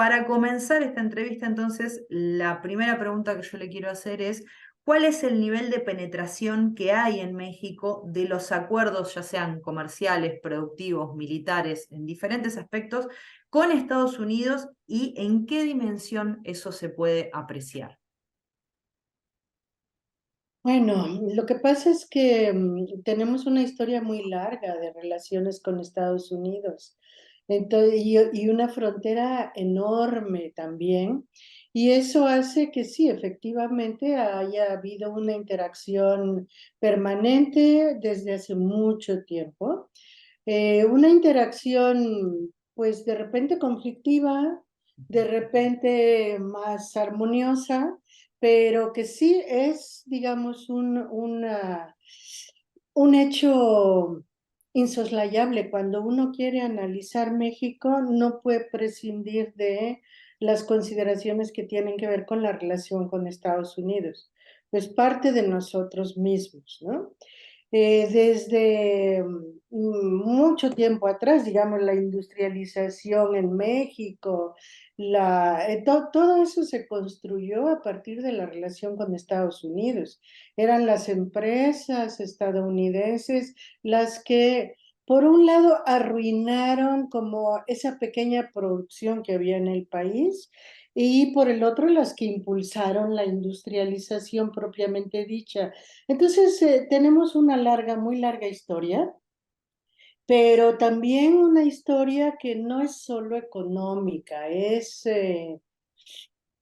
Para comenzar esta entrevista, entonces, la primera pregunta que yo le quiero hacer es, ¿cuál es el nivel de penetración que hay en México de los acuerdos, ya sean comerciales, productivos, militares, en diferentes aspectos, con Estados Unidos y en qué dimensión eso se puede apreciar? Bueno, lo que pasa es que tenemos una historia muy larga de relaciones con Estados Unidos. Entonces, y una frontera enorme también. Y eso hace que sí, efectivamente haya habido una interacción permanente desde hace mucho tiempo. Una interacción, pues de repente conflictiva, de repente más armoniosa, pero que sí es, digamos, un hecho insoslayable. Cuando uno quiere analizar México, no puede prescindir de las consideraciones que tienen que ver con la relación con Estados Unidos. Pues parte de nosotros mismos, ¿no? Desde mucho tiempo atrás, digamos, la industrialización en México, todo eso se construyó a partir de la relación con Estados Unidos. Eran las empresas estadounidenses las que, por un lado, arruinaron como esa pequeña producción que había en el país y por el otro, las que impulsaron la industrialización propiamente dicha. Entonces, tenemos una muy larga historia, pero también una historia que no es solo económica, es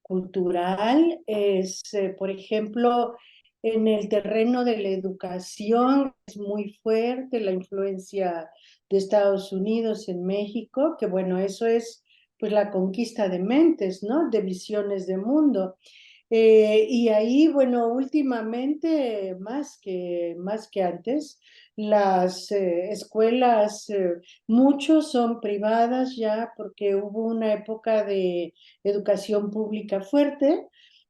cultural, es, por ejemplo, en el terreno de la educación, es muy fuerte la influencia de Estados Unidos en México, que bueno, eso es pues la conquista de mentes, ¿no? De visiones de mundo. Y ahí, bueno, últimamente, más que antes, las escuelas, muchos son privadas ya porque hubo una época de educación pública fuerte,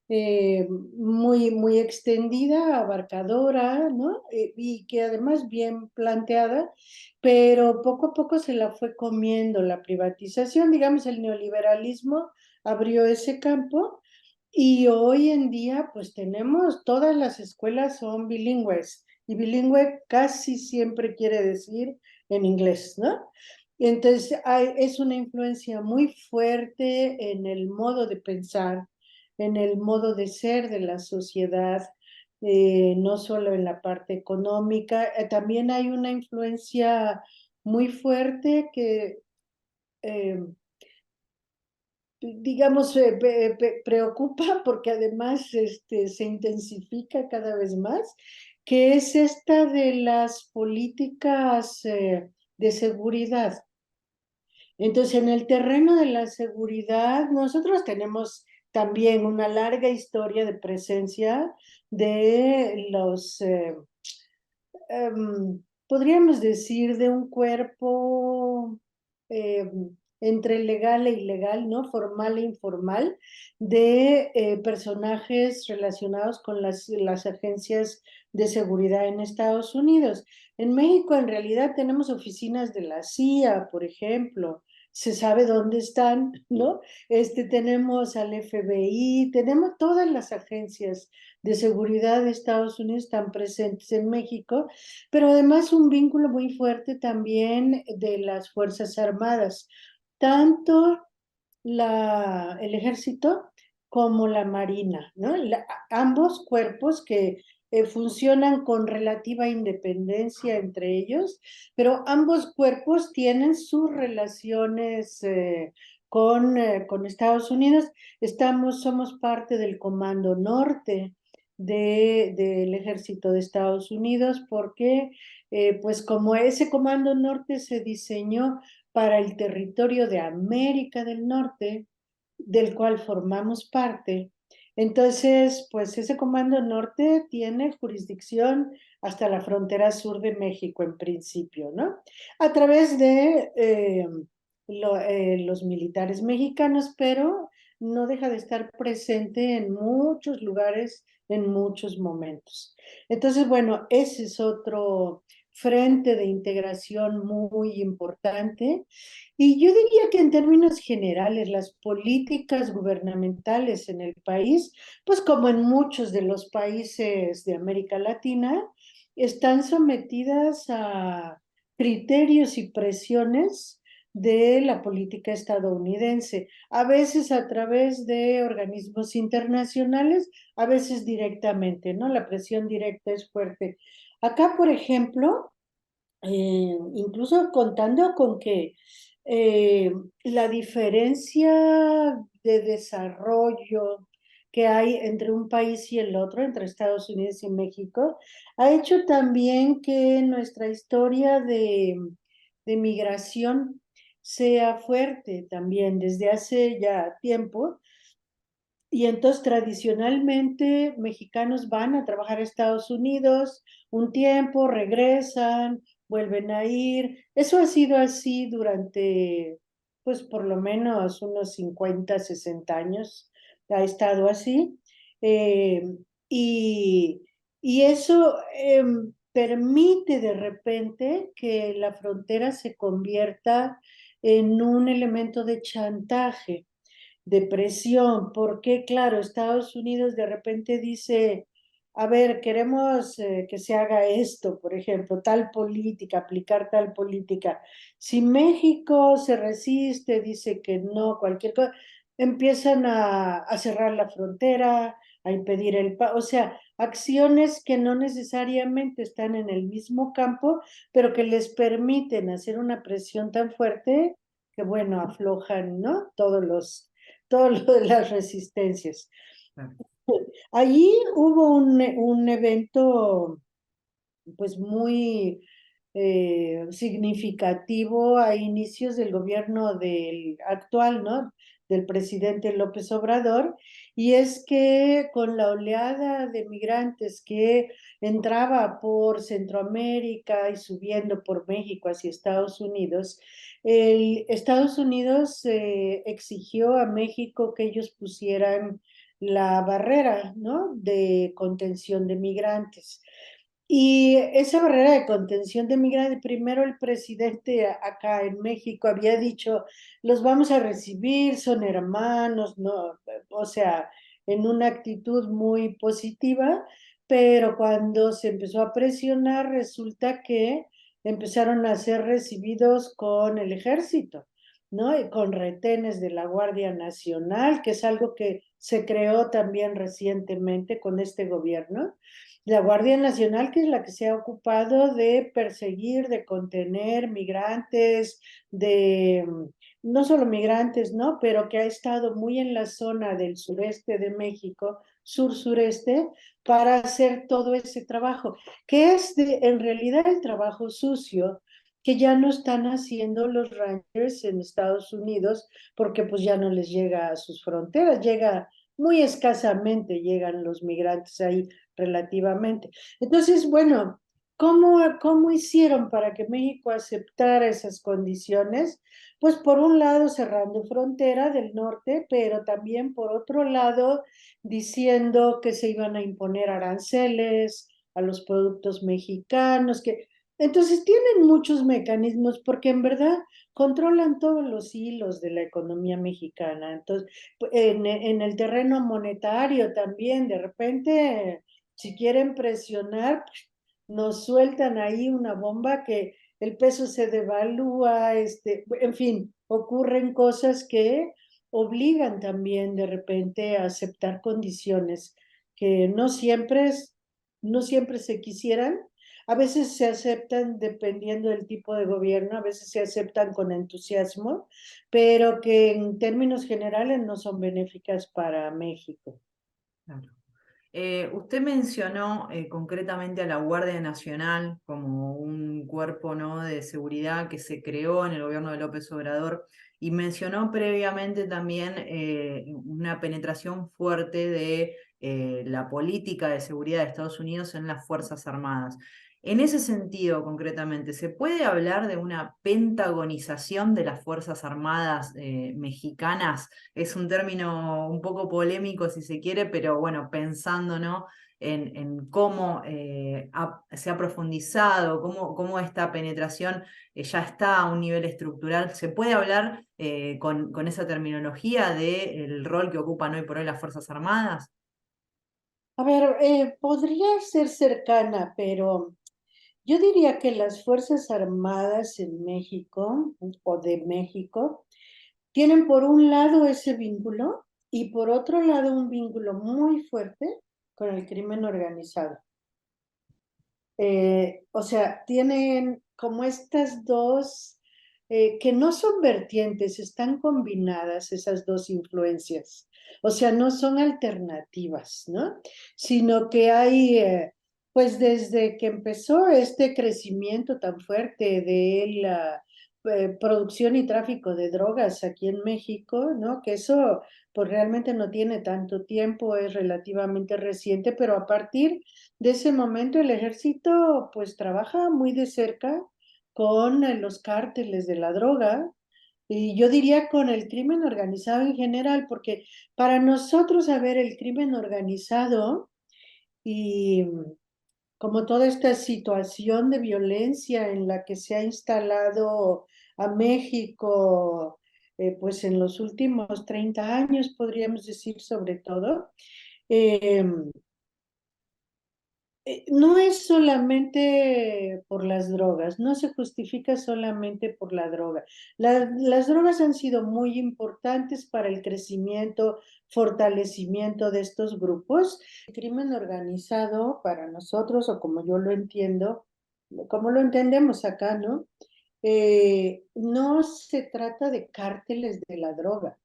muy extendida, abarcadora, ¿no? Y que además bien planteada, pero poco a poco se la fue comiendo la privatización, digamos, el neoliberalismo abrió ese campo y hoy en día, pues tenemos, todas las escuelas son bilingües y bilingüe casi siempre quiere decir en inglés, ¿no? Entonces, es una influencia muy fuerte en el modo de pensar, en el modo de ser de la sociedad, no solo en la parte económica, también hay una influencia muy fuerte que eh, digamos, preocupa porque además se intensifica cada vez más, que es esta de las políticas de seguridad. Entonces, en el terreno de la seguridad, nosotros tenemos también una larga historia de presencia de podríamos decir, de un cuerpo eh, entre legal e ilegal, ¿no? Formal e informal, de personajes relacionados con las agencias de seguridad en Estados Unidos. En México, en realidad, tenemos oficinas de la CIA, por ejemplo. Se sabe dónde están, ¿no? Tenemos al FBI, tenemos todas las agencias de seguridad de Estados Unidos están presentes en México, pero además un vínculo muy fuerte también de las Fuerzas Armadas, tanto el ejército como la marina, ¿no? Ambos cuerpos que funcionan con relativa independencia entre ellos, pero ambos cuerpos tienen sus relaciones con Estados Unidos. Somos parte del Comando Norte del Ejército de Estados Unidos porque, pues como ese Comando Norte se diseñó para el territorio de América del Norte, del cual formamos parte. Entonces, pues ese Comando Norte tiene jurisdicción hasta la frontera sur de México en principio, ¿no? A través de los militares mexicanos, pero no deja de estar presente en muchos lugares, en muchos momentos. Entonces, bueno, ese es frente de integración muy importante. Y yo diría que en términos generales, las políticas gubernamentales en el país, pues como en muchos de los países de América Latina, están sometidas a criterios y presiones de la política estadounidense, a veces a través de organismos internacionales, a veces directamente, ¿no? La presión directa es fuerte. Acá, por ejemplo, incluso contando con que eh, la diferencia de desarrollo que hay entre un país y el otro, entre Estados Unidos y México, ha hecho también que nuestra historia de migración sea fuerte también desde hace ya tiempo. Y entonces tradicionalmente mexicanos van a trabajar a Estados Unidos un tiempo, regresan, vuelven a ir. Eso ha sido así durante, pues por lo menos unos 50, 60 años. Ha estado así. Eh, y, y eso permite de repente que la frontera se convierta en un elemento de chantaje, de presión, porque claro, Estados Unidos de repente dice, a ver, queremos que se haga esto, por ejemplo, tal política, aplicar tal política. Si México se resiste, dice que no, cualquier cosa, empiezan a cerrar la frontera, a impedir o sea, acciones que no necesariamente están en el mismo campo, pero que les permiten hacer una presión tan fuerte que, bueno, aflojan, ¿no? Todo lo de las resistencias. Claro. Allí hubo un evento pues muy significativo a inicios del gobierno del actual, ¿no? Del presidente López Obrador, y es que con la oleada de migrantes que entraba por Centroamérica y subiendo por México hacia Estados Unidos, Estados Unidos exigió a México que ellos pusieran la barrera, ¿no? De contención de migrantes. Y esa barrera de contención de migrantes, primero el presidente acá en México había dicho, los vamos a recibir, son hermanos, no, o sea, en una actitud muy positiva, pero cuando se empezó a presionar, resulta que empezaron a ser recibidos con el ejército, ¿no? Y con retenes de la Guardia Nacional, que es algo que se creó también recientemente con este gobierno. La Guardia Nacional, que es la que se ha ocupado de perseguir, de contener migrantes, de no solo migrantes, ¿no? Pero que ha estado muy en la zona del sureste de México, sur-sureste, para hacer todo ese trabajo, que es en realidad el trabajo sucio que ya no están haciendo los rangers en Estados Unidos, porque pues ya no les llega a sus fronteras, llega muy escasamente, llegan los migrantes ahí relativamente. Entonces, bueno, ¿cómo hicieron para que México aceptara esas condiciones? Pues por un lado cerrando frontera del norte, pero también por otro lado diciendo que se iban a imponer aranceles a los productos mexicanos, que entonces tienen muchos mecanismos porque en verdad controlan todos los hilos de la economía mexicana. Entonces, en el terreno monetario también, de repente si quieren presionar, nos sueltan ahí una bomba que el peso se devalúa, en fin, ocurren cosas que obligan también de repente a aceptar condiciones que no siempre se quisieran. A veces se aceptan dependiendo del tipo de gobierno, a veces se aceptan con entusiasmo, pero que en términos generales no son benéficas para México. Claro. Usted mencionó concretamente a la Guardia Nacional como un cuerpo, ¿no?, de seguridad que se creó en el gobierno de López Obrador y mencionó previamente también una penetración fuerte de la política de seguridad de Estados Unidos en las Fuerzas Armadas. En ese sentido, concretamente, ¿se puede hablar de una pentagonización de las Fuerzas Armadas mexicanas? Es un término un poco polémico, si se quiere, pero bueno, pensando, ¿no? En cómo se ha profundizado, cómo esta penetración ya está a un nivel estructural. ¿Se puede hablar con esa terminología del rol que ocupan hoy por hoy las Fuerzas Armadas? A ver, podría ser cercana, pero yo diría que las Fuerzas Armadas en México o de México tienen por un lado ese vínculo y por otro lado un vínculo muy fuerte con el crimen organizado. O sea, tienen como estas dos, que no son vertientes, están combinadas esas dos influencias. O sea, no son alternativas, ¿no? Sino que hay, pues desde que empezó este crecimiento tan fuerte de la producción y tráfico de drogas aquí en México, ¿no? Que eso pues realmente no tiene tanto tiempo, es relativamente reciente, pero a partir de ese momento el ejército pues trabaja muy de cerca con los cárteles de la droga y yo diría con el crimen organizado en general, porque para nosotros saber el crimen organizado y como toda esta situación de violencia en la que se ha instalado a México, pues en los últimos 30 años, podríamos decir sobre todo, eh, no es solamente por las drogas, no se justifica solamente por la droga. Las drogas han sido muy importantes para el crecimiento, fortalecimiento de estos grupos. El crimen organizado para nosotros, o como yo lo entiendo, como lo entendemos acá, ¿no? No se trata de cárteles de la droga,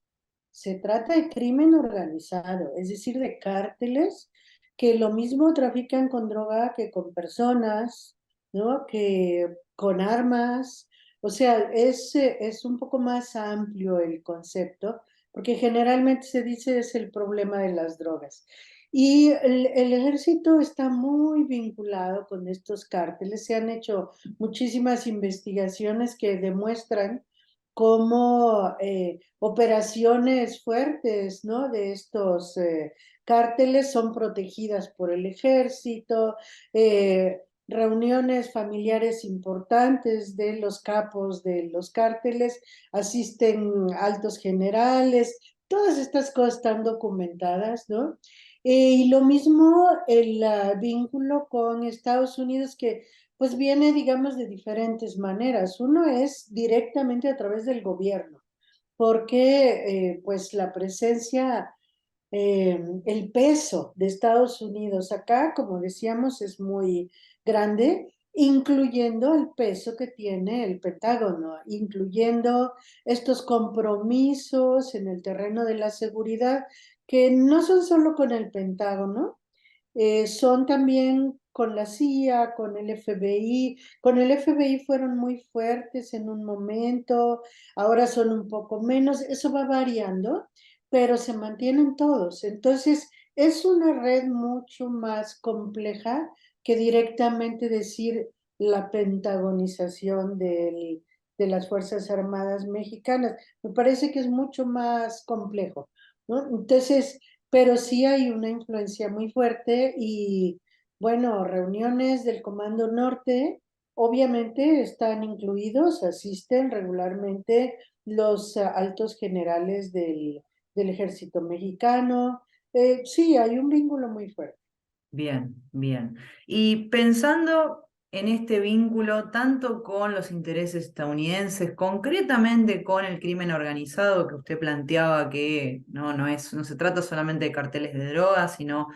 se trata de crimen organizado, es decir, de cárteles que lo mismo trafican con droga que con personas, ¿no? Que con armas. O sea, es un poco más amplio el concepto, porque generalmente se dice es el problema de las drogas. Y el ejército está muy vinculado con estos cárteles. Se han hecho muchísimas investigaciones que demuestran cómo operaciones fuertes, ¿no? De estos cárteles son protegidas por el ejército, reuniones familiares importantes de los capos de los cárteles, asisten altos generales, todas estas cosas están documentadas, ¿no? Y lo mismo el vínculo con Estados Unidos que pues viene, digamos, de diferentes maneras. Uno es directamente a través del gobierno, porque pues la presencia, el peso de Estados Unidos acá, como decíamos, es muy grande, incluyendo el peso que tiene el Pentágono, incluyendo estos compromisos en el terreno de la seguridad, que no son solo con el Pentágono, son también con la CIA, con el FBI. Con el FBI fueron muy fuertes en un momento, ahora son un poco menos, eso va variando, pero se mantienen todos. Entonces, es una red mucho más compleja que directamente decir la pentagonización de las Fuerzas Armadas mexicanas. Me parece que es mucho más complejo, ¿no? Entonces, pero sí hay una influencia muy fuerte y, bueno, reuniones del Comando Norte, obviamente están incluidos, asisten regularmente los altos generales del ejército mexicano. Sí, hay un vínculo muy fuerte. Bien, bien. Y pensando en este vínculo tanto con los intereses estadounidenses, concretamente con el crimen organizado que usted planteaba que no se trata solamente de carteles de drogas, sino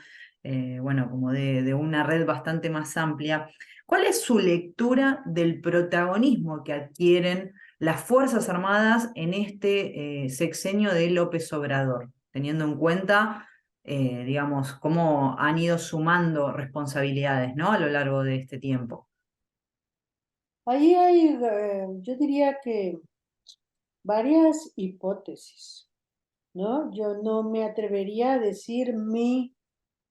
bueno, como de una red bastante más amplia. ¿Cuál es su lectura del protagonismo que adquieren las Fuerzas Armadas en este sexenio de López Obrador, teniendo en cuenta digamos, cómo han ido sumando responsabilidades, ¿no? A lo largo de este tiempo? Ahí hay, yo diría que varias hipótesis, ¿no? Yo no me atrevería a decir mi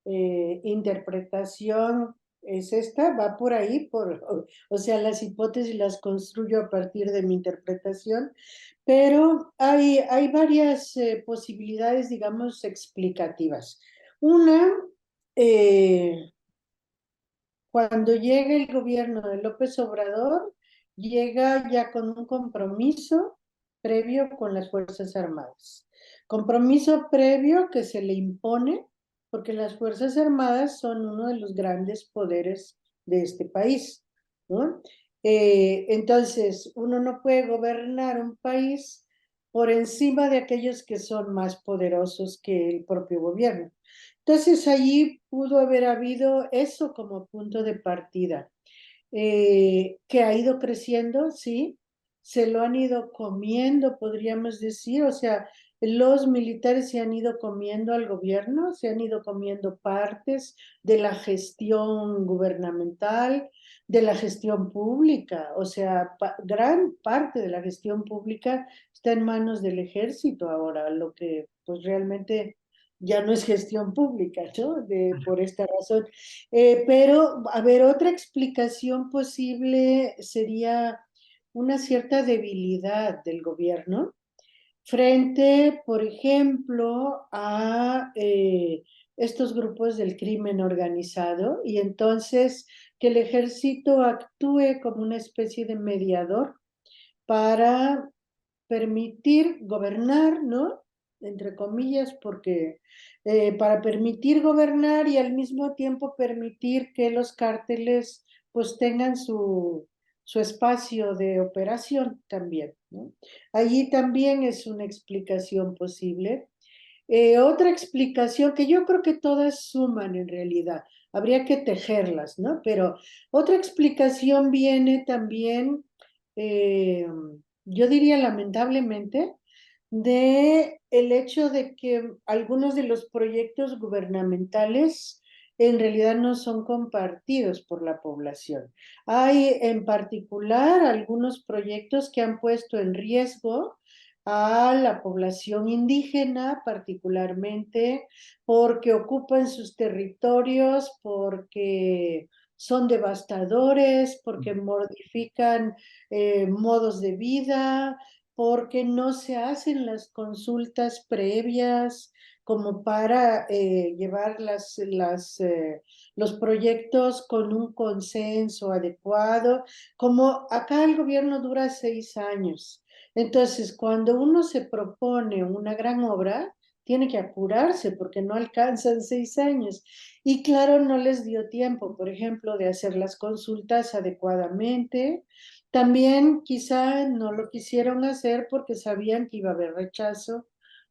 interpretación es esta, va por ahí, o sea, las hipótesis las construyo a partir de mi interpretación, pero hay varias posibilidades, digamos, explicativas. Una, eh, cuando llega el gobierno de López Obrador, llega ya con un compromiso previo con las Fuerzas Armadas. Compromiso previo que se le impone porque las Fuerzas Armadas son uno de los grandes poderes de este país, ¿no? Entonces, uno no puede gobernar un país por encima de aquellos que son más poderosos que el propio gobierno. Entonces, allí pudo haber habido eso como punto de partida, que ha ido creciendo, sí, se lo han ido comiendo, podríamos decir, o sea, los militares se han ido comiendo al gobierno, se han ido comiendo partes de la gestión gubernamental, de la gestión pública, o sea, gran parte de la gestión pública está en manos del ejército ahora, lo que pues realmente ya no es gestión pública, ¿no? Por esta razón. Pero, a ver, otra explicación posible sería una cierta debilidad del gobierno frente, por ejemplo, a estos grupos del crimen organizado y entonces que el ejército actúe como una especie de mediador para permitir gobernar, ¿no? Entre comillas, porque para permitir gobernar y al mismo tiempo permitir que los cárteles pues tengan su espacio de operación también, ¿no? Allí también es una explicación posible. Otra explicación que yo creo que todas suman en realidad, habría que tejerlas, ¿no? Pero otra explicación viene también, eh, yo diría lamentablemente, de el hecho de que algunos de los proyectos gubernamentales en realidad no son compartidos por la población. Hay en particular algunos proyectos que han puesto en riesgo a la población indígena, particularmente porque ocupan sus territorios, porque son devastadores, porque modifican modos de vida, porque no se hacen las consultas previas como para llevar los proyectos con un consenso adecuado, como acá el gobierno dura 6 años. Entonces, cuando uno se propone una gran obra, tiene que apurarse porque no alcanzan 6 años. Y claro, no les dio tiempo, por ejemplo, de hacer las consultas adecuadamente. También quizá no lo quisieron hacer porque sabían que iba a haber rechazo,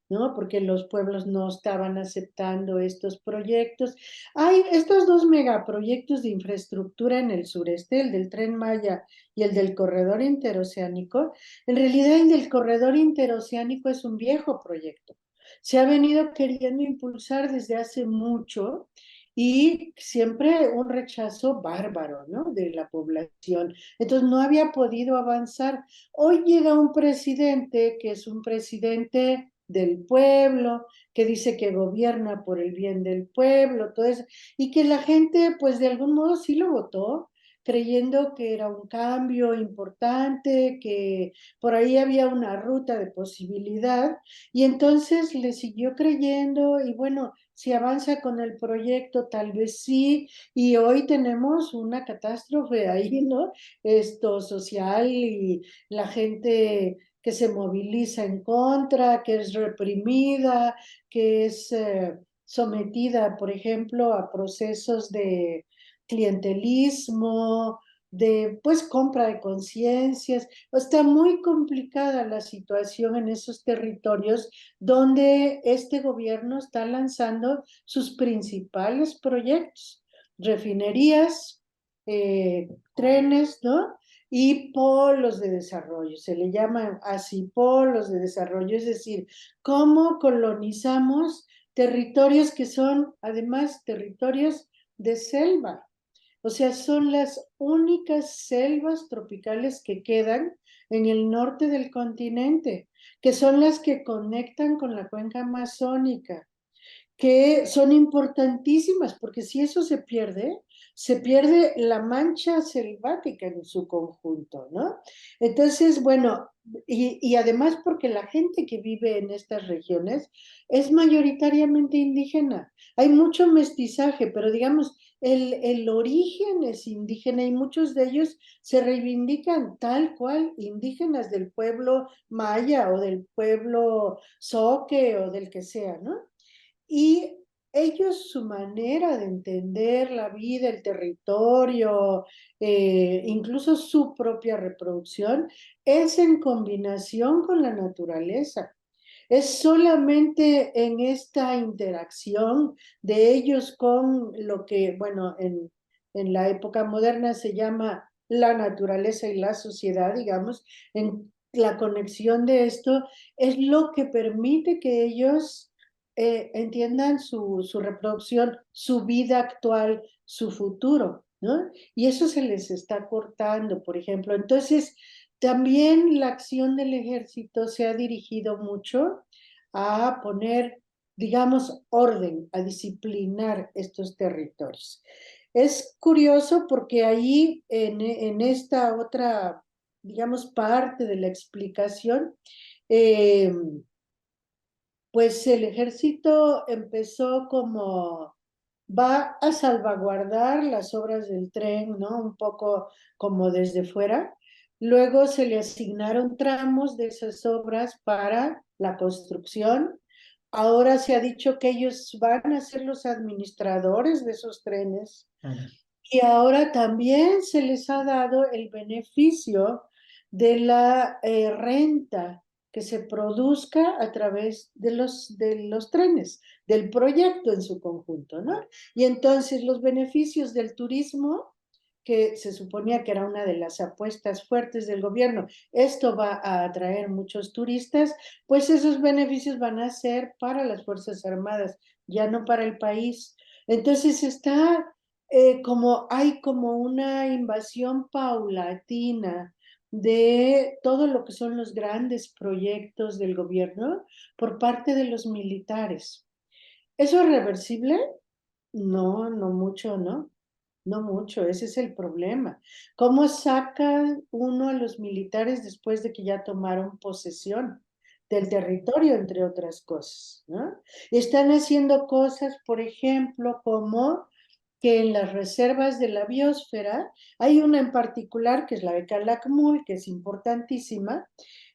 ¿no? Porque los pueblos no estaban aceptando estos proyectos. Hay estos dos megaproyectos de infraestructura en el sureste, el del Tren Maya y el del corredor interoceánico. En realidad, el del corredor interoceánico es un viejo proyecto. Se ha venido queriendo impulsar desde hace mucho y siempre un rechazo bárbaro, ¿no? De la población. Entonces no había podido avanzar. Hoy llega un presidente que es un presidente del pueblo, que dice que gobierna por el bien del pueblo, todo eso, y que la gente, pues de algún modo sí lo votó, creyendo que era un cambio importante, que por ahí había una ruta de posibilidad, y entonces le siguió creyendo, y bueno, si avanza con el proyecto, tal vez sí, y hoy tenemos una catástrofe ahí, ¿no? Esto social y la gente que se moviliza en contra, que es reprimida, que es sometida, por ejemplo, a procesos de clientelismo, de pues compra de conciencias. Está muy complicada la situación en esos territorios donde este gobierno está lanzando sus principales proyectos, refinerías, trenes, ¿no? Y polos de desarrollo, se le llaman así polos de desarrollo, es decir, cómo colonizamos territorios que son además territorios de selva, o sea, son las únicas selvas tropicales que quedan en el norte del continente, que son las que conectan con la cuenca amazónica, que son importantísimas, porque si eso se pierde, se pierde la mancha selvática en su conjunto, ¿no? Entonces, bueno, y además porque la gente que vive en estas regiones es mayoritariamente indígena. Hay mucho mestizaje, pero digamos, el origen es indígena y muchos de ellos se reivindican tal cual indígenas del pueblo maya o del pueblo zoque o del que sea, ¿no? Y ellos, su manera de entender la vida, el territorio, incluso su propia reproducción, es en combinación con la naturaleza. Es solamente en esta interacción de ellos con lo que, bueno, en la época moderna se llama la naturaleza y la sociedad, digamos, en la conexión de esto es lo que permite que ellos entiendan su reproducción, su vida actual, su futuro, ¿no? Y eso se les está cortando, por ejemplo. Entonces, también la acción del ejército se ha dirigido mucho a poner, digamos, orden, a disciplinar estos territorios. Es curioso porque ahí, en esta otra, digamos, parte de la explicación, eh, pues el ejército empezó como va a salvaguardar las obras del tren, ¿no? Un poco como desde fuera. Luego se le asignaron tramos de esas obras para la construcción. Ahora se ha dicho que ellos van a ser los administradores de esos trenes. Claro. Y ahora también se les ha dado el beneficio de la renta que se produzca a través de los trenes, del proyecto en su conjunto, ¿no? Y entonces los beneficios del turismo, que se suponía que era una de las apuestas fuertes del gobierno, esto va a atraer muchos turistas, pues esos beneficios van a ser para las Fuerzas Armadas, ya no para el país. Entonces está como hay como una invasión paulatina de todo lo que son los grandes proyectos del gobierno por parte de los militares. ¿Eso es reversible? No, no mucho, ¿no? No mucho, ese es el problema. ¿Cómo saca uno a los militares después de que ya tomaron posesión del territorio, entre otras cosas, ¿no? Están haciendo cosas, por ejemplo, como que en las reservas de la biosfera, hay una en particular que es la de Calakmul, que es importantísima.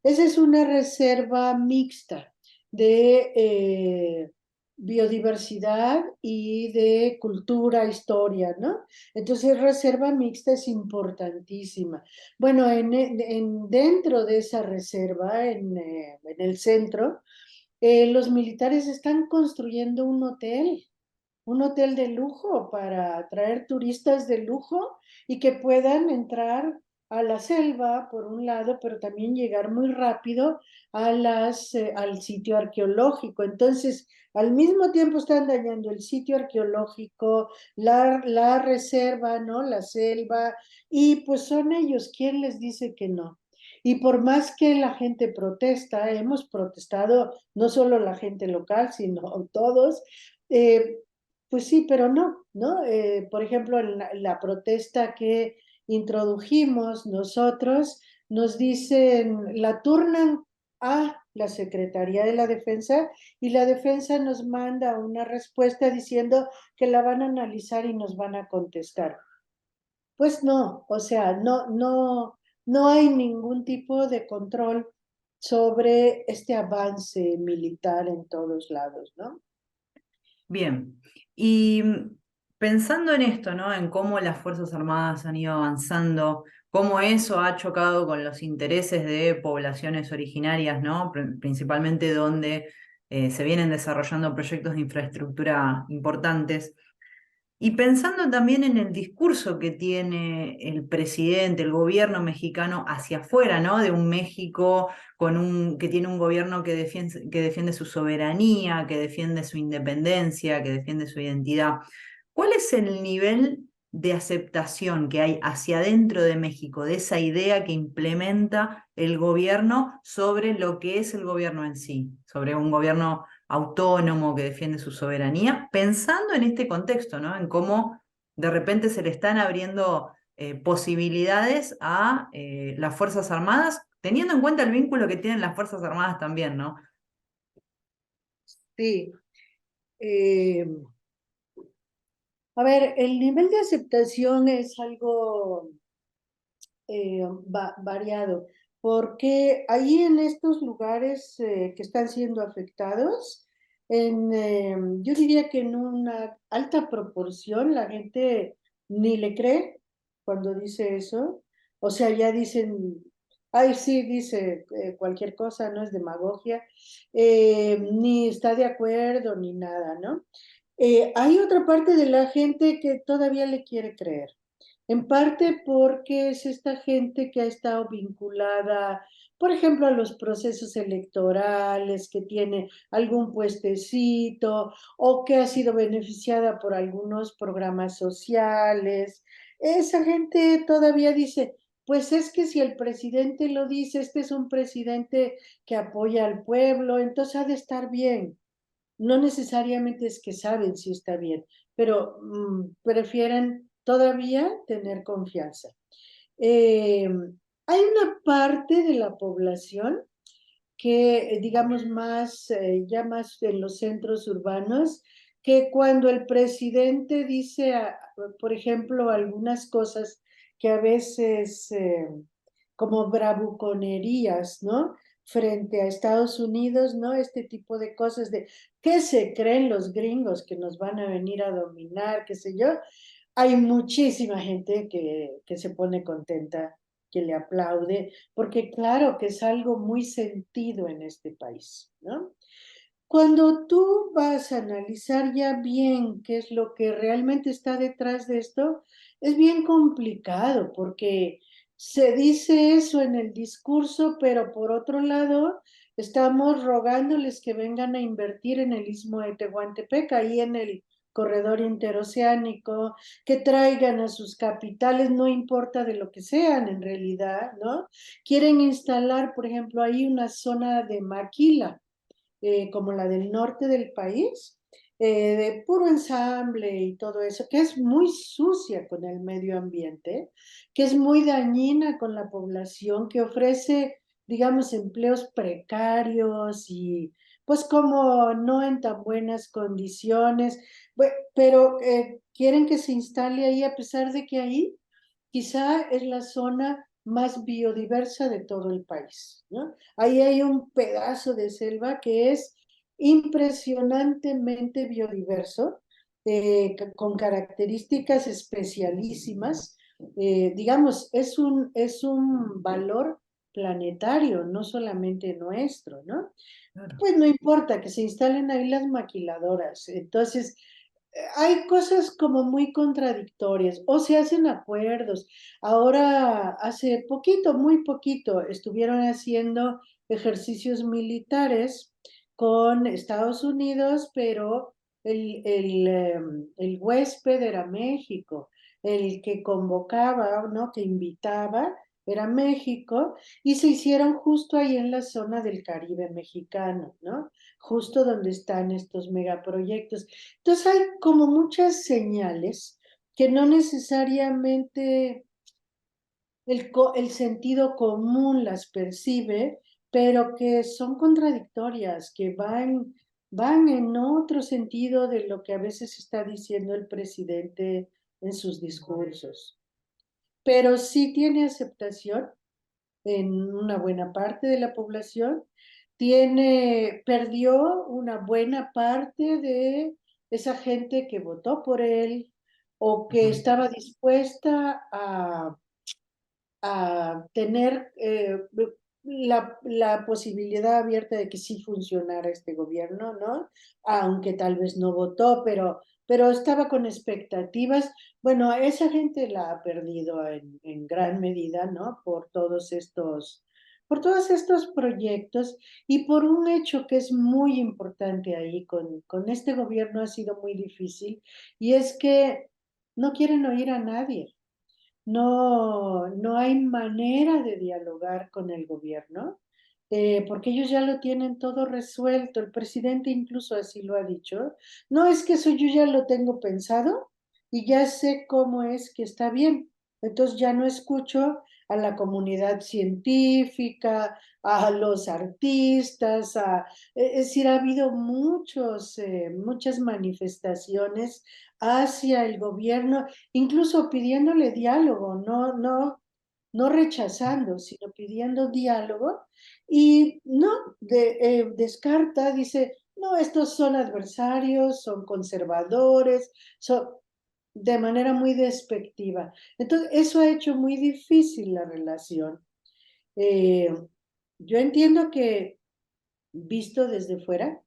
Esa es una reserva mixta de biodiversidad y de cultura, historia, ¿no? Entonces, reserva mixta es importantísima. Bueno, dentro de esa reserva, en el centro, los militares están construyendo un hotel de lujo para atraer turistas de lujo y que puedan entrar a la selva por un lado, pero también llegar muy rápido al sitio arqueológico. Entonces, al mismo tiempo están dañando el sitio arqueológico, la reserva, ¿no? La selva, y pues son ellos quien les dice que no. Y por más que la gente protesta, hemos protestado no solo la gente local, sino todos, eh, pues sí, pero no, ¿no? Por ejemplo, en la protesta que introdujimos nosotros, nos dicen, la turnan a la Secretaría de la Defensa y la Defensa nos manda una respuesta diciendo que la van a analizar y nos van a contestar. Pues no, o sea, no hay ningún tipo de control sobre este avance militar en todos lados, ¿no? Bien, y pensando en esto, ¿no? En cómo las Fuerzas Armadas han ido avanzando, cómo eso ha chocado con los intereses de poblaciones originarias, ¿no? Principalmente donde se vienen desarrollando proyectos de infraestructura importantes. Y pensando también en el discurso que tiene el presidente, el gobierno mexicano hacia afuera, ¿no? De un México que tiene un gobierno que defiende su soberanía, que defiende su independencia, que defiende su identidad. ¿Cuál es el nivel de aceptación que hay hacia adentro de México, de esa idea que implementa el gobierno sobre lo que es el gobierno en sí, sobre un gobierno autónomo que defiende su soberanía, pensando en este contexto, ¿no? En cómo de repente se le están abriendo posibilidades a las Fuerzas Armadas, teniendo en cuenta el vínculo que tienen las Fuerzas Armadas también, ¿no? Sí. Eh, a ver, el nivel de aceptación es algo variado, porque ahí en estos lugares que están siendo afectados, yo diría que en una alta proporción la gente ni le cree cuando dice eso, o sea, ya dicen, ay, sí, dice cualquier cosa, no es demagogia, ni está de acuerdo, ni nada, ¿no? Hay otra parte de la gente que todavía le quiere creer. En parte porque es esta gente que ha estado vinculada, por ejemplo, a los procesos electorales, que tiene algún puestecito o que ha sido beneficiada por algunos programas sociales. Esa gente todavía dice, pues es que si el presidente lo dice, este es un presidente que apoya al pueblo, entonces ha de estar bien. No necesariamente es que saben si está bien, pero prefieren todavía tener confianza. Eh, Hay una parte de la población que, digamos, ya más en los centros urbanos, que cuando el presidente dice, por ejemplo, algunas cosas que a veces como bravuconerías, ¿no? Frente a Estados Unidos, ¿no? Este tipo de cosas de qué se creen los gringos que nos van a venir a dominar, qué sé yo. Hay muchísima gente que se pone contenta, que le aplaude, porque claro que es algo muy sentido en este país, ¿no? Cuando tú vas a analizar ya bien qué es lo que realmente está detrás de esto, es bien complicado porque se dice eso en el discurso, pero por otro lado, estamos rogándoles que vengan a invertir en el istmo de Tehuantepec, ahí en el corredor interoceánico, que traigan a sus capitales, no importa de lo que sean en realidad, ¿no? Quieren instalar, por ejemplo, ahí una zona de maquila como la del norte del país, de puro ensamble y todo eso, que es muy sucia con el medio ambiente, que es muy dañina con la población, que ofrece, digamos, empleos precarios y pues como no en tan buenas condiciones, pero quieren que se instale ahí a pesar de que ahí quizá es la zona más biodiversa de todo el país, ¿no? Ahí hay un pedazo de selva que es impresionantemente biodiverso, con características especialísimas. Digamos, es un valor planetario, no solamente nuestro, ¿no? Claro. Pues no importa que se instalen ahí las maquiladoras. Entonces, hay cosas como muy contradictorias o se hacen acuerdos. Ahora, hace poquito, muy poquito, estuvieron haciendo ejercicios militares con Estados Unidos, pero el huésped era México, el que convocaba, ¿no? Que invitaba era México y se hicieron justo ahí en la zona del Caribe mexicano, ¿no? Justo donde están estos megaproyectos. Entonces hay como muchas señales que no necesariamente el sentido común las percibe, pero que son contradictorias, que van en otro sentido de lo que a veces está diciendo el presidente en sus discursos. Pero sí tiene aceptación en una buena parte de la población, perdió una buena parte de esa gente que votó por él o que Ujú. estaba dispuesta tener la posibilidad abierta de que sí funcionara este gobierno, ¿no? Aunque tal vez no votó, pero estaba con expectativas. Bueno, esa gente la ha perdido en gran medida, ¿no? Por todos estos proyectos y por un hecho que es muy importante ahí con este gobierno ha sido muy difícil y es que no quieren oír a nadie. No, no hay manera de dialogar con el gobierno, porque ellos ya lo tienen todo resuelto. El presidente incluso así lo ha dicho. No es que eso yo ya lo tengo pensado y ya sé cómo es que está bien. Entonces ya no escucho a la comunidad científica, a los artistas, es decir, ha habido muchas manifestaciones hacia el gobierno, incluso pidiéndole diálogo, no rechazando, sino pidiendo diálogo, y no, descarta, dice, no, estos son adversarios, son conservadores, son de manera muy despectiva. Entonces, eso ha hecho muy difícil la relación. Eh, yo entiendo que visto desde fuera,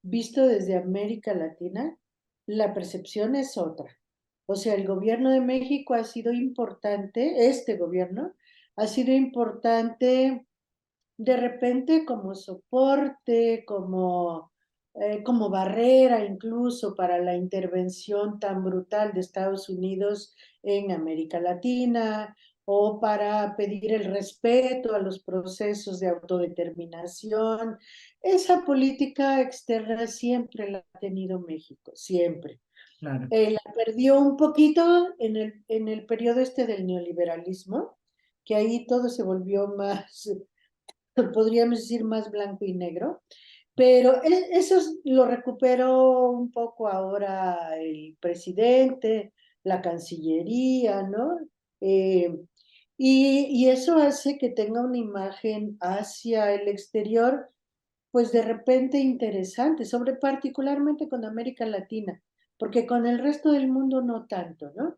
visto desde América Latina, la percepción es otra. O sea, el gobierno de México ha sido importante, este gobierno ha sido importante de repente como soporte, como barrera incluso para la intervención tan brutal de Estados Unidos en América Latina o para pedir el respeto a los procesos de autodeterminación. Esa política externa siempre la ha tenido México, siempre. Claro. La perdió un poquito en el periodo este del neoliberalismo, que ahí todo se volvió más, podríamos decir, más blanco y negro, pero eso lo recuperó un poco ahora el presidente, la Cancillería, ¿no? Eh, y eso hace que tenga una imagen hacia el exterior, pues de repente interesante, sobre particularmente con América Latina, porque con el resto del mundo no tanto, ¿no?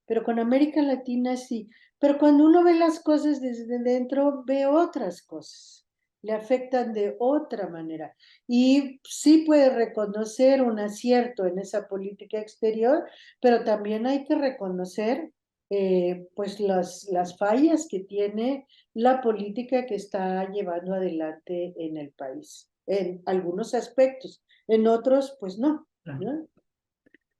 Pero con América Latina sí. Pero cuando uno ve las cosas desde dentro, ve otras cosas, le afectan de otra manera. Y sí puede reconocer un acierto en esa política exterior, pero también hay que reconocer pues las fallas que tiene la política que está llevando adelante en el país, en algunos aspectos, en otros, pues no, Claro. ¿no?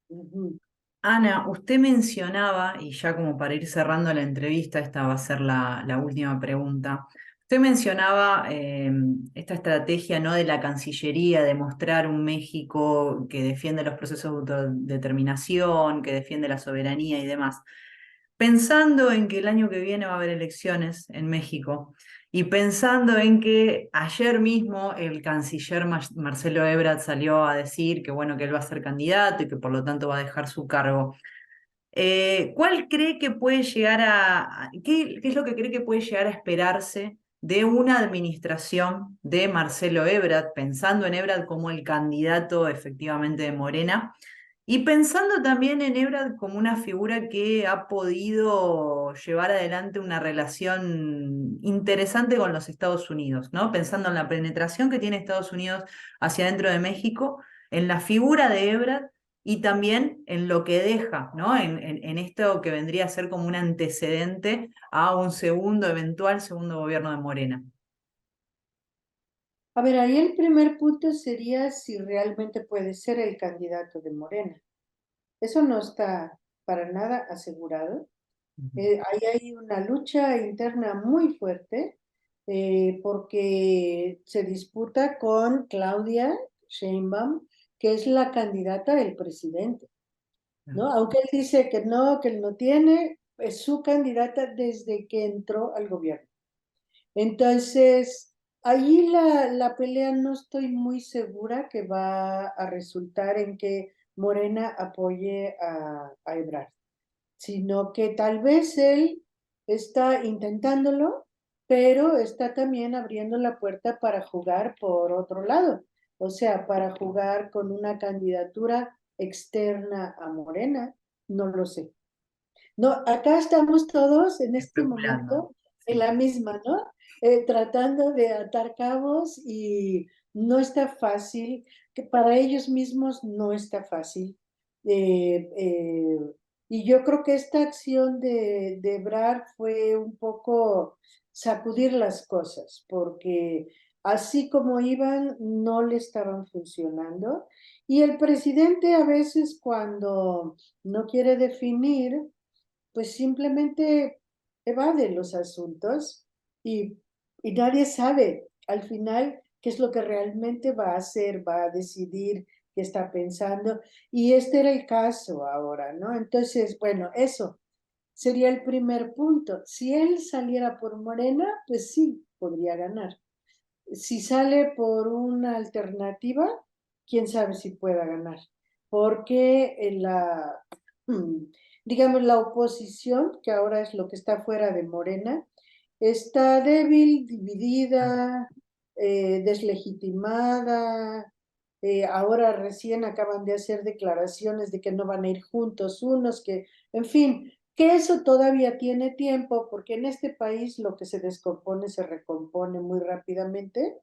Ujú. Ana, usted mencionaba, y ya como para ir cerrando la entrevista, esta va a ser la última pregunta. Usted mencionaba esta estrategia, ¿no?, de la Cancillería, de mostrar un México que defiende los procesos de autodeterminación, que defiende la soberanía y demás. Pensando en que el año que viene va a haber elecciones en México y pensando en que ayer mismo el canciller Marcelo Ebrard salió a decir que bueno, que él va a ser candidato y que por lo tanto va a dejar su cargo. ¿Cuál cree que puede llegar qué es lo que cree que puede llegar a esperarse de una administración de Marcelo Ebrard, pensando en Ebrard como el candidato efectivamente de Morena? Y pensando también en Ebrard como una figura que ha podido llevar adelante una relación interesante con los Estados Unidos, ¿no? Pensando en la penetración que tiene Estados Unidos hacia dentro de México, en la figura de Ebrard y también en lo que deja, ¿no? En esto que vendría a ser como un antecedente a un eventual segundo gobierno de Morena. A ver, ahí el primer punto sería si realmente puede ser el candidato de Morena. Eso no está para nada asegurado. Ujú. Ahí hay una lucha interna muy fuerte porque se disputa con Claudia Sheinbaum, que es la candidata del presidente, ¿no? Aunque él dice que él no tiene, es su candidata desde que entró al gobierno. Entonces, ahí la pelea no estoy muy segura que va a resultar en que Morena apoye a Ebrard, sino que tal vez él está intentándolo, pero está también abriendo la puerta para jugar por otro lado, o sea, para jugar con una candidatura externa a Morena, no lo sé. No, acá estamos todos en este Especulando. momento en Sí. la misma, ¿no? Tratando de atar cabos y no está fácil, que para ellos mismos no está fácil. Eh, eh, y yo creo que esta acción de Ebrard fue un poco sacudir las cosas, porque así como iban, no le estaban funcionando. Y el presidente a veces cuando no quiere definir, pues simplemente evade los asuntos y, y nadie sabe al final qué es lo que realmente va a hacer, va a decidir que está pensando, y este era el caso ahora, ¿no? Entonces, bueno, eso sería el primer punto. Si él saliera por Morena, pues sí, podría ganar. Si sale por una alternativa, quién sabe si pueda ganar, porque mm, digamos, la oposición, que ahora es lo que está fuera de Morena, está débil, dividida, deslegitimada. Ahora recién acaban de hacer declaraciones de que no van a ir juntos unos, que, en fin, que eso todavía tiene tiempo, porque en este país lo que se descompone se recompone muy rápidamente,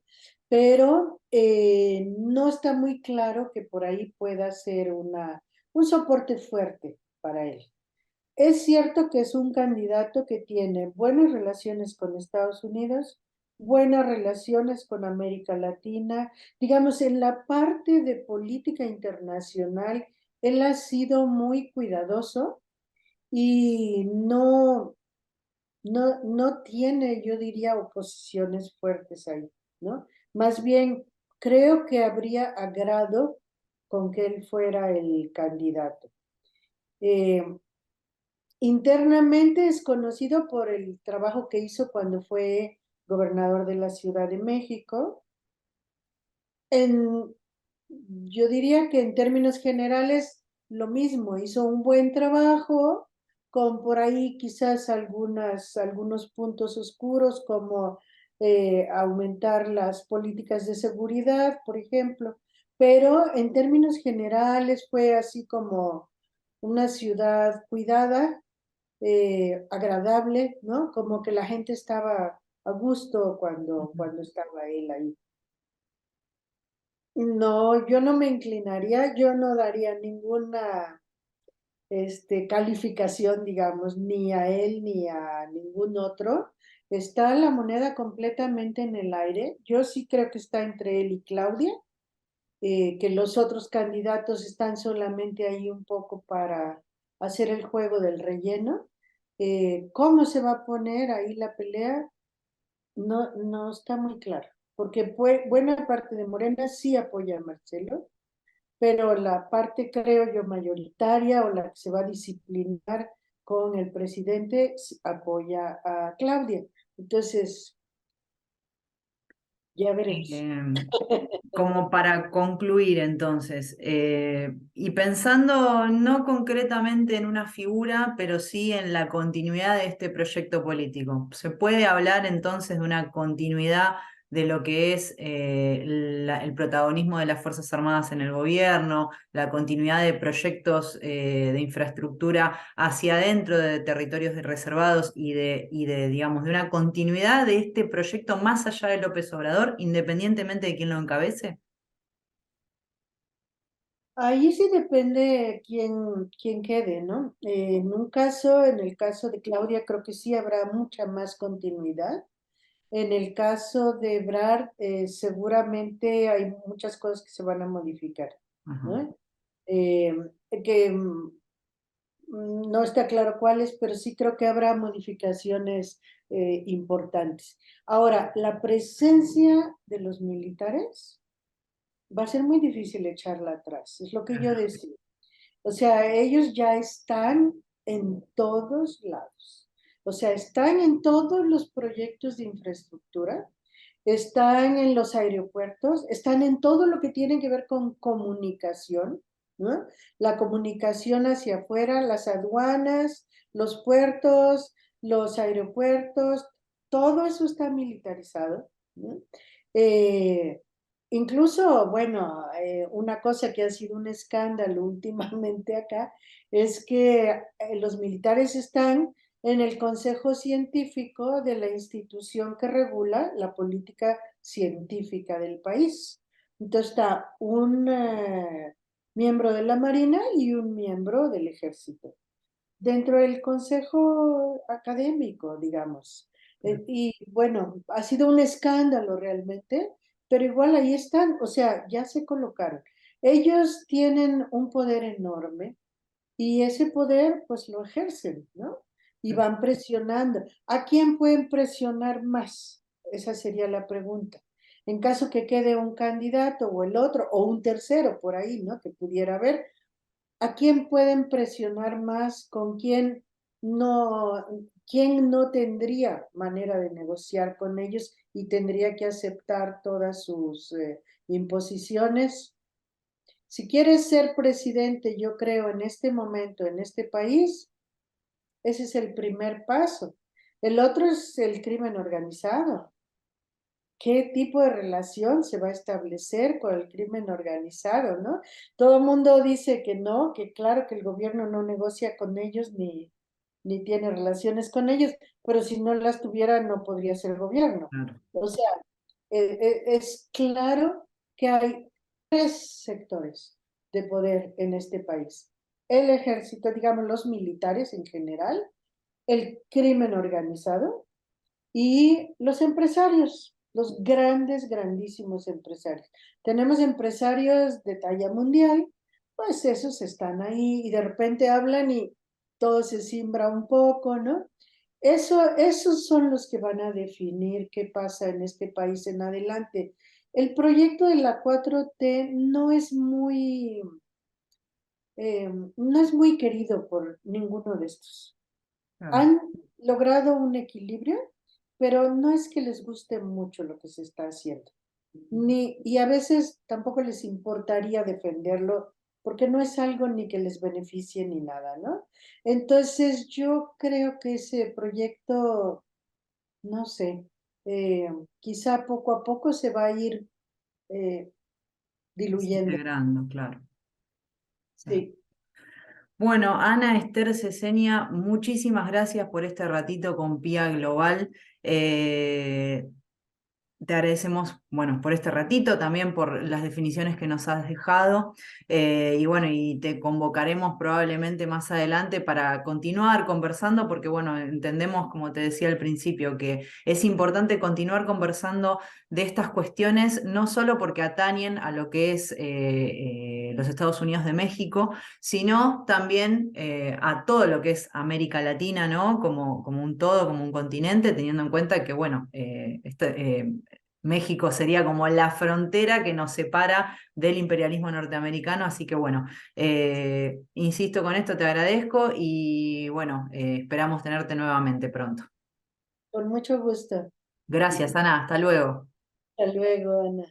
pero no está muy claro que por ahí pueda ser un soporte fuerte para él. Es cierto que es un candidato que tiene buenas relaciones con Estados Unidos, buenas relaciones con América Latina. Digamos, en la parte de política internacional, él ha sido muy cuidadoso y no tiene, yo diría, oposiciones fuertes ahí, ¿no? Más bien, creo que habría agrado con que él fuera el candidato. Eh, Internamente es conocido por el trabajo que hizo cuando fue gobernador de la Ciudad de México. En, yo diría que en términos generales lo mismo, hizo un buen trabajo, con por ahí quizás algunos puntos oscuros como aumentar las políticas de seguridad, por ejemplo, pero en términos generales fue así como una ciudad cuidada, agradable, ¿no? Como que la gente estaba a gusto cuando estaba él ahí. No, yo no me inclinaría, yo no daría ninguna calificación, digamos, ni a él ni a ningún otro. Está la moneda completamente en el aire. Yo sí creo que está entre él y Claudia, que los otros candidatos están solamente ahí un poco para hacer el juego del relleno. ¿Cómo se va a poner ahí la pelea? No, no está muy claro, porque buena parte de Morena sí apoya a Marcelo, pero la parte, creo yo, mayoritaria o la que se va a disciplinar con el presidente apoya a Claudia. Entonces, ya veremos. Em, Como para concluir entonces, y pensando no concretamente en una figura, pero sí en la continuidad de este proyecto político, ¿se puede hablar entonces de una continuidad de lo que es el protagonismo de las Fuerzas Armadas en el gobierno, la continuidad de proyectos de infraestructura hacia adentro de territorios reservados digamos, de una continuidad de este proyecto más allá de López Obrador, independientemente de quién lo encabece? Ahí sí depende quién quede, ¿no? En el caso de Claudia, creo que sí habrá mucha más continuidad. En el caso de Ebrard, seguramente hay muchas cosas que se van a modificar, Ajá. ¿no? Eh, que no está claro cuáles, pero sí creo que habrá modificaciones importantes. Ahora, la presencia de los militares va a ser muy difícil echarla atrás, es lo que yo decía. O sea, ellos ya están en todos lados. O sea, están en todos los proyectos de infraestructura, están en los aeropuertos, están en todo lo que tiene que ver con comunicación, ¿no? La comunicación hacia afuera, las aduanas, los puertos, los aeropuertos, todo eso está militarizado, ¿no? Eh, Incluso, bueno, una cosa que ha sido un escándalo últimamente acá es que los militares están en el Consejo Científico de la institución que regula la política científica del país. Entonces está un miembro de la Marina y un miembro del Ejército dentro del consejo académico, digamos. Y bueno, ha sido un escándalo realmente, pero igual ahí están, o sea, ya se colocaron. Ellos tienen un poder enorme y ese poder pues lo ejercen, ¿no? Y van presionando. ¿A quién pueden presionar más? Esa sería la pregunta. En caso que quede un candidato o el otro, o un tercero por ahí, ¿no? Que pudiera haber, ¿a quién pueden presionar más? ¿Con no, quién no tendría manera de negociar con ellos y tendría que aceptar todas sus imposiciones? Si quieres ser presidente, yo creo, en este momento, en este país, ese es el primer paso. El otro es el crimen organizado. ¿Qué tipo de relación se va a establecer con el crimen organizado, no? Todo el mundo dice que no, que claro que el gobierno no negocia con ellos ni tiene relaciones con ellos, pero si no las tuviera no podría ser gobierno. Claro. O sea, es claro que hay tres sectores de poder en este país. El ejército, digamos, los militares en general, el crimen organizado y los empresarios, los grandes, grandísimos empresarios. Tenemos empresarios de talla mundial, pues esos están ahí y de repente hablan y todo se simbra un poco, ¿no? Esos son los que van a definir qué pasa en este país en adelante. El proyecto de la 4T no es muy querido por ninguno de estos. Claro. Han logrado un equilibrio, pero no es que les guste mucho lo que se está haciendo. Y a veces tampoco les importaría defenderlo porque no es algo ni que les beneficie ni nada, ¿no? Entonces yo creo que ese proyecto, no sé, eh, quizá poco a poco se va a ir eh, diluyendo. Desintegrando, claro. Claro. Sí. Bueno, Ana Esther Cesenia, muchísimas gracias por este ratito con Pía Global. Te agradecemos, bueno, por este ratito, también por las definiciones que nos has dejado. Y bueno, y te convocaremos probablemente más adelante para continuar conversando, porque bueno, entendemos, como te decía al principio, que es importante continuar conversando de estas cuestiones, no solo porque atañen a lo que es los Estados Unidos de México, sino también a todo lo que es América Latina, ¿no? Como un todo, como un continente, teniendo en cuenta que, bueno, México sería como la frontera que nos separa del imperialismo norteamericano, así que bueno, insisto con esto, te agradezco y bueno, esperamos tenerte nuevamente pronto. Con mucho gusto. Gracias, Ana, hasta luego. Hasta luego, Ana.